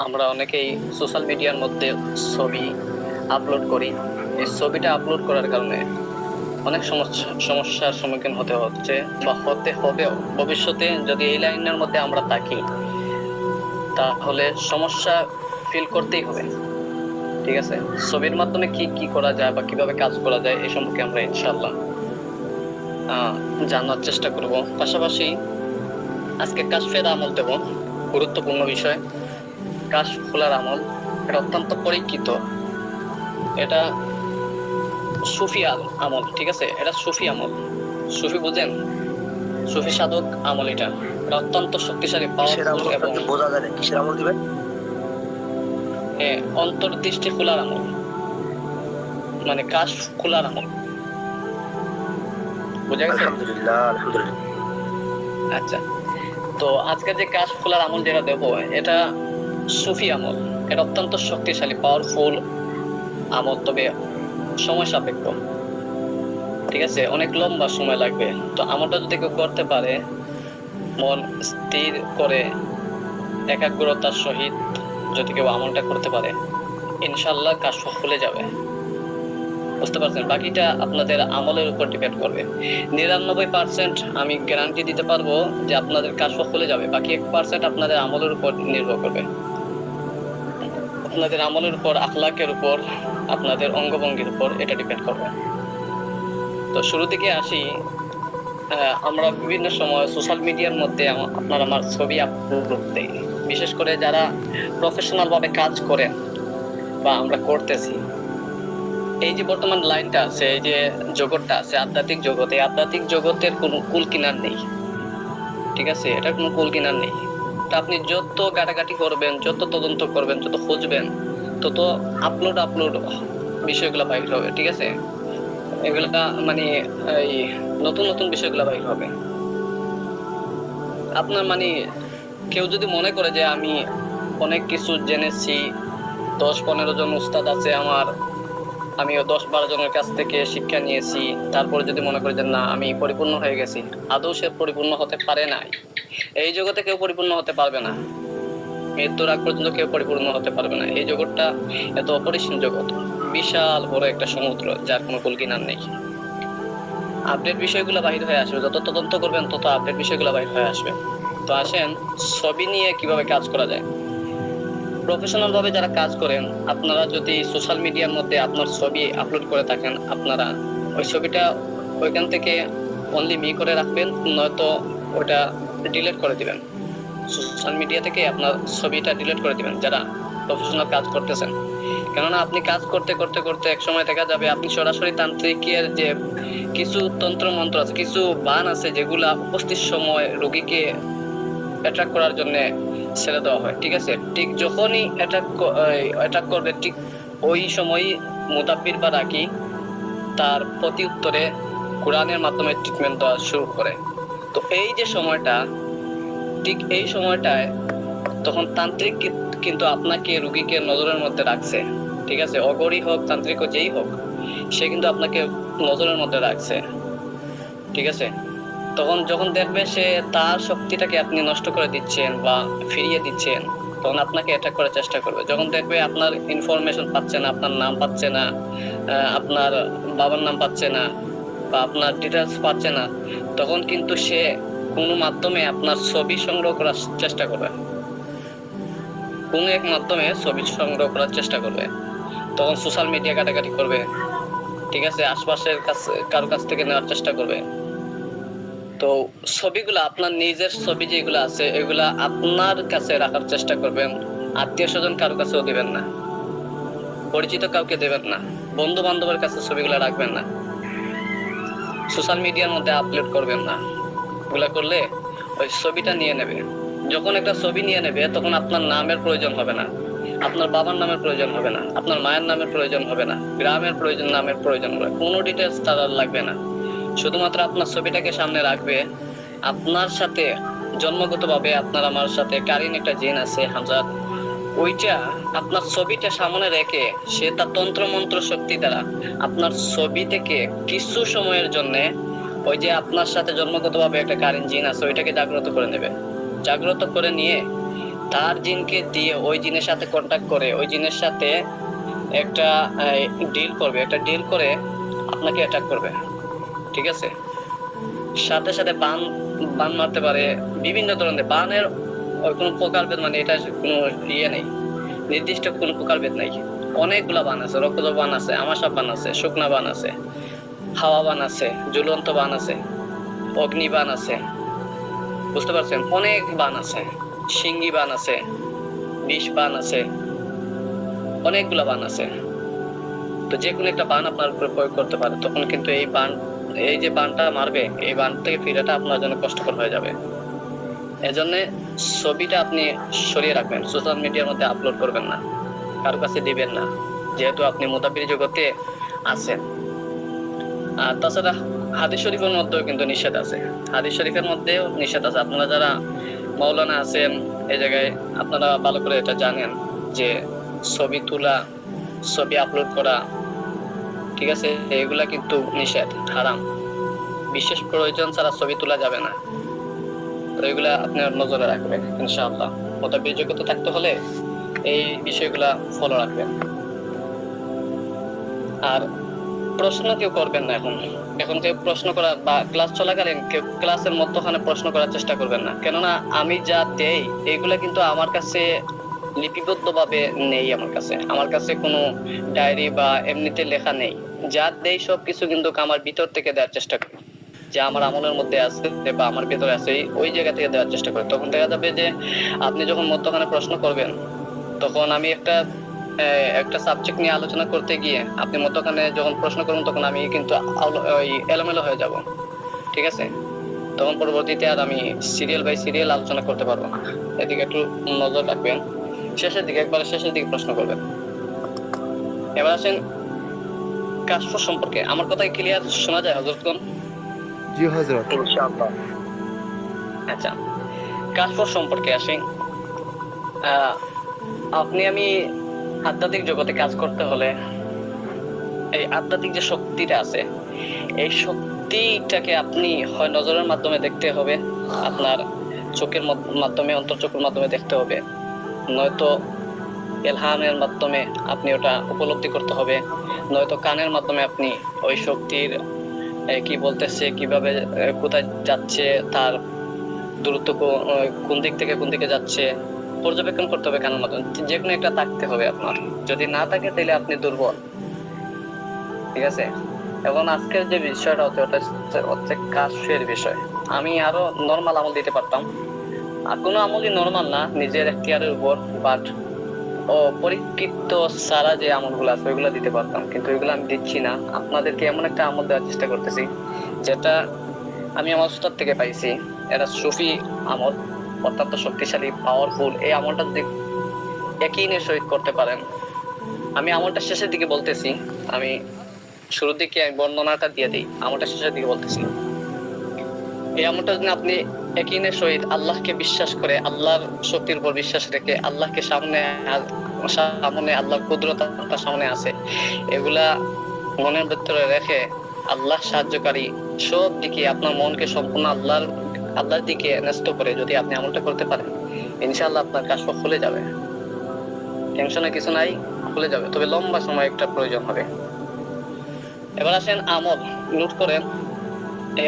আমরা অনেকেই সোশ্যাল মিডিয়ার মধ্যে ছবি আপলোড করি। এই ছবিটা আপলোড করার কারণে অনেক সমস্যার সম্মুখীন হতে হচ্ছে বা হতে হবেও। ভবিষ্যতে যদি এই লাইনের মধ্যে আমরা থাকি তাহলে সমস্যা ফিল করতেই হবে। ঠিক আছে, ছবির মাধ্যমে কি কি করা যায় বা কিভাবে কাজ করা যায় এই সম্পর্কে আমরা ইনশাআল্লাহ জানার চেষ্টা করব। পাশাপাশি আজকে কাশফের আমল দেব, গুরুত্বপূর্ণ বিষয়। কাশফুলার আমল এটা অত্যন্ত পরীক্ষিত, এটা সুফি আমল। ঠিক আছে, এটা সুফি আমল। সুফি বুঝেন, সুফি সাধক আমল। এটা অত্যন্ত শক্তিশালী, পাওয়ারফুল এবং বোঝা যায় না কিসের আমল দিবেন। অন্তর্দৃষ্টি খোলার আমল, মানে কাশ খোলার আমল। বুঝা গেছে? আলহামদুলিল্লাহ আলহামদুলিল্লাহ। আচ্ছা, তো আজকে যে কাশ খোলার আমল যেটা দেব এটা সুফি আমল। এটা অত্যন্ত শক্তিশালী, পাওয়ারফুল আমল, তবে সময় সাপেক্ষ। ঠিক আছে, অনেক লম্বা সময় লাগবে। তো আমলটা যদি কেউ করতে পারে, মন স্থির করে একাগ্রতার সহিত যদি কেউ আমলটা করতে পারে, ইনশাআল্লাহ কাজ খুলে যাবে। বুঝতে পারছেন? বাকিটা আপনাদের আমলের উপর ডিপেন্ড করবে। 99% আমি গ্যারান্টি দিতে পারবো যে আপনাদের কাজ খুলে যাবে। বাকি 1% আপনাদের আমলের উপর নির্ভর করবে। আপনাদের আমলের উপর, আখলাকের উপর, আপনাদের অঙ্গভঙ্গির উপর এটা ডিপেন্ড করবে। তো শুরু থেকে আসি, আমরা বিভিন্ন সময় সোশ্যাল মিডিয়ার মধ্যে আপনার আমার ছবি আপলোড দেই। বিশেষ করে যারা প্রফেশনাল ভাবে কাজ করেন বা আমরা করতেছি, এই যে বর্তমান লাইনটা আছে, এই যে জগৎটা আছে, আধ্যাত্মিক জগৎ, এই আধ্যাত্মিক জগতের কোনো কুল কিনার নেই। ঠিক আছে, এটার কোনো কুল কিনার নেই। তা আপনি যত গাটাগাটি করবেন, যত তদন্ত করবেন, যত খুঁজবেন, তত আপলোড বিষয়গুলো বাইর হবে। ঠিক আছে, এগুলা মানে এই নতুন নতুন বিষয়গুলো বাইর হবে। আপনার মানে কেউ যদি মনে করে যে আমি অনেক কিছু জেনেছি, 10-15 জন উস্তাদ আছে আমার, আমি 10-12 জনের কাছ থেকে শিক্ষা নিয়েছি, তারপরে যদি মনে করে যে না আমি পরিপূর্ণ হয়ে গেছি, আদৌ সে পরিপূর্ণ হতে পারে না। এই জগতে কেউ পরিপূর্ণ হতে পারবে না। মৃত্যুর আগ পর্যন্ত কেউ পরিপূর্ণ হতে পারবে না। এই জগৎটা এত অপরিসীম জগৎ, বিশাল বড় একটা সমুদ্র, যার কোনো কুল কিনার নেই। আপডেট বিষয়গুলো বাহির হয়ে আসবে, যত তদন্ত করবেন তত আপডেট বিষয়গুলো বাহির হয়ে আসবে। তো আসেন, ছবি নিয়ে কিভাবে কাজ করা যায়। প্রফেশনাল ভাবে যারা কাজ করেন, আপনারা যদি সোশ্যাল মিডিয়ার মধ্যে আপনার ছবি আপলোড করে থাকেন, আপনারা ওই ছবিটা ওইখান থেকে অনলি করে রাখবেন, নয়তো ওটা ডিলিট করে দিবেন। সোশ্যাল মিডিয়া থেকে আপনার ছবিটা ডিলিট করে দিবেন যারা প্রফেশনাল কাজ করতেছেন। কেননা আপনি কাজ করতে করতে করতে এক সময় দেখা যাবে আপনি সরাসরি তান্ত্রিকের যে কিছু তন্ত্র মন্ত্র আছে, কিছু বান আছে, যেগুলা উপস্থিত সময় রোগীকে অ্যাট্রাক্ট করার জন্য ছেড়ে দেওয়া হয়। ঠিক আছে, ঠিক যখনই অ্যাটাক করবে, ঠিক ওই সময়ই মুদাব্বির বা রাকি তার প্রতি উত্তরে কোরআনের মাধ্যমে ট্রিটমেন্ট দেওয়া শুরু করে। তো এই যে সময়টা, ঠিক এই সময়টায় তখন তান্ত্রিক কিন্তু আপনাকে রোগীকে নজরের মধ্যে রাখছে। ঠিক আছে, অগরই হোক তান্ত্রিক যেই হোক, সে কিন্তু আপনাকে নজরের মধ্যে রাখছে। ঠিক আছে, তখন যখন দেখবে সে তার শক্তিটাকে আপনি নষ্ট করে দিচ্ছেন বা ফিরিয়ে দিচ্ছেন, তখন আপনাকে অ্যাটাক করার চেষ্টা করবে। যখন দেখবে আপনার ইনফরমেশন পাচ্ছে না, আপনার নাম পাচ্ছে না, আপনার বাবার নাম পাচ্ছে না, বা আপনার ডিটেলস পাচ্ছে না, তখন কিন্তু সে কোনো মাধ্যমে আপনার ছবি সংগ্রহ করার চেষ্টা করবে। কোনো এক মাধ্যমে ছবি সংগ্রহ করার চেষ্টা করবে। তখন সোশ্যাল মিডিয়া ঘাটাঘাটি করবে। ঠিক আছে, আশপাশের কারো কাছ থেকে নেওয়ার চেষ্টা করবে। তো ছবিগুলো, আপনার নিজের ছবি যেগুলো আছে, এগুলা আপনার কাছে রাখার চেষ্টা করবেন। আত্মীয় স্বজন কারো কাছেও দিবেন না, পরিচিত কাউকে দেবেন না, বন্ধু বান্ধবের কাছে ছবিগুলো রাখবেন না, সোশ্যাল মিডিয়ার মধ্যে আপলোড করবেন না। এগুলা করলে ওই ছবিটা নিয়ে নেবে। যখন একটা ছবি নিয়ে নেবে, তখন আপনার নামের প্রয়োজন হবে না, আপনার বাবার নামের প্রয়োজন হবে না, আপনার মায়ের নামের প্রয়োজন হবে না, গ্রামের নামের প্রয়োজন হবে, কোনো ডিটেলস তার লাগবে না। শুধুমাত্র আপনার ছবিটাকে সামনে রাখবে। আপনার সাথে জন্মগতভাবে আপনার আমার সাথে কারিন একটা জিন আছে হামজা, ওইটা আপনার ছবিটা সামনে রেখে সে তার তন্ত্র মন্ত্র শক্তি দ্বারা আপনার ছবি থেকে কিছু সময়ের জন্য ওই যে আপনার সাথে জন্মগতভাবে একটা কারিন জিন আছে ওইটাকে জাগ্রত করে নেবে। জাগ্রত করে নিয়ে তার জিনকে দিয়ে ওই জিনের সাথে কন্ট্যাক্ট করে ওই জিনের সাথে একটা ডিল করবে, একটা ডিল করে আপনাকে অ্যাটাক করবে। ঠিক আছে, সাথে সাথে বান বান মারতে পারে, বিভিন্ন ধরনের বানের কোনো প্রকারভেদ, মানে এটা কোনো ইয়ে নেই, নির্দিষ্ট কোনো প্রকারভেদ নেই। অনেকগুলা বান আছে, রক্তজ বান আছে, আমাশা বান আছে, শুকনা বান আছে, হাওয়া বান আছে, ঝুলন্ত বান আছে, অগ্নি বান আছে, বুঝতে পারছেন? অনেক বান আছে, সিঙ্গি বান আছে, বিষ বান আছে, অনেকগুলা বান আছে। তো যে কোনো একটা বান আপনার উপরে প্রয়োগ করতে পারে, তখন কিন্তু এই যে বানটা মারবে, এই বান থেকে ফিরাটা আপনার জন্য কষ্টকর হয়ে যাবে। এজন্য ছবিটা আপনি সরিয়ে রাখবেন, সোশ্যাল মিডিয়ার মধ্যে আপলোড করবেন না, কারো কাছে দিবেন না, যেহেতু আপনি মুতাবির জগতে আছেন। আর তাছাড়া হাদিস শরীফের মধ্যেও কিন্তু নিষেধ আছে, হাদিস শরীফের মধ্যেও নিষেধ আছে। আপনারা যারা মাওলানা আছেন এই জায়গায় আপনারা ভালো করে এটা জানেন যে ছবি তোলা, ছবি আপলোড করা, ঠিক আছে, এগুলা কিন্তু নিষেধ, হারাম। বিশেষ প্রয়োজন ছাড়া ছবি তোলা যাবে না। তো এগুলা আপনার নজরে রাখবেন ইনশাআল্লাহ। মোতাবির যোগ্যতা থাকতে হলে এই বিষয়গুলা ফলো রাখবেন। আর প্রশ্ন কেউ করবেন না এখন কেউ প্রশ্ন করা বা ক্লাস চলাকালীন কেউ ক্লাসের মধ্যখানে প্রশ্ন করার চেষ্টা করবেন না, কেননা আমি যা দেই এগুলা কিন্তু আমার কাছে লিপিবদ্ধ ভাবে নেই। আমার কাছে কোনো ডায়েরি বা এমনিতে লেখা নেই। যা দেই সবকিছু কিন্তু আমার ভিতর থেকে দেওয়ার চেষ্টা করি, যে আমার আমলের মধ্যে আছে বা আমার ভিতরে আছে ওই জায়গা থেকে দেওয়ার চেষ্টা করি। তখন দেখা যাবে যে আপনি যখন মধ্যখানে প্রশ্ন করবেন, তখন আমি একটা সাবজেক্ট নিয়ে আলোচনা করতে গিয়ে আপনি মধ্যখানে যখন প্রশ্ন করবেন, তখন আমি কিন্তু ওই এলোমেলো হয়ে যাব। ঠিক আছে, তখন পরবর্তীতে আর আমি সিরিয়াল বাই সিরিয়াল আলোচনা করতে পারবো না। এদিকে একটু নজর রাখবেন। একবারে শেষের দিকে প্রশ্ন করবেন। এবার আসেন কাশফ সম্পর্কে। আমার কথা ক্লিয়ার শোনা যায় হযরতগণ? জি হযরত। ইনশাআল্লাহ। আচ্ছা, কাশফ সম্পর্কে আসি। আমি আধ্যাত্মিক জগতে কাজ করতে হলে এই আধ্যাত্মিক যে শক্তিটা আছে, এই শক্তিটাকে আপনি হয় নজরের মাধ্যমে দেখতে হবে, আপনার চোখের মাধ্যমে, অন্তর্চক্ষুর মাধ্যমে দেখতে হবে, নয়তো ইলহামের মাধ্যমে আপনি ওটা উপলব্ধি করতে হবে, নয়তো কানের মাধ্যমে আপনি ওই শক্তির কি বলতেছে, কিভাবে কোথায় যাচ্ছে, তার দূরত্ব কোন দিক থেকে কোন দিকে যাচ্ছে পর্যবেক্ষণ করতে হবে কানের মাধ্যমে। যে কোনো একটা থাকতে হবে আপনার, যদি না থাকে তাহলে আপনি দুর্বল। ঠিক আছে, এবং আজকের যে বিষয়টা হচ্ছে কাশফের বিষয়। আমি আরো নরমাল আমল দিতে পারতাম, আর কোনো আমলই নরমাল না নিজের এখতিয়ারের উপর, বাট পরীক্ষিত সারা যে আমলগুলো আছে ওইগুলো দিতে পারতাম, কিন্তু ওইগুলো আমি দিচ্ছি না। আপনাদেরকে এমন একটা আমল দেওয়ার চেষ্টা করতেছি যেটা আমি আমার উস্তাদ থেকে পাইছি। এটা সুফি আমল, অত্যন্ত শক্তিশালী, পাওয়ারফুল। এই আমলটা যদি ইয়াকিনের সহিত করতে পারেন, আমি আমলটা শেষের দিকে বলতেছি, আমি শুরুর দিকে আমি বর্ণনাটা দিয়ে দিই, আমলটা শেষের দিকে বলতেছি। এই আমলটা যদি আপনি ইয়াকিনের সহিত আল্লাহকে বিশ্বাস করে, আল্লাহর শক্তির উপর বিশ্বাস রেখে, আল্লাহকে সামনে আল্লাহর কুদরত আপনার সামনে আছে, এগুলা মনের ভিতরে রেখে আল্লাহ সাহায্যকারী সব দিকে আপনার মনকে সম্পূর্ণ আল্লাহর দিকে ন্যস্ত করে যদি আপনি আমলটা করতে পারেন, ইনশাআল্লাহ আপনার কাশফ খুলে যাবে। টেনশনের কিছু নাই, খুলে যাবে, তবে লম্বা সময় একটা প্রয়োজন হবে। এবার আসেন আমল, নোট করেন। এই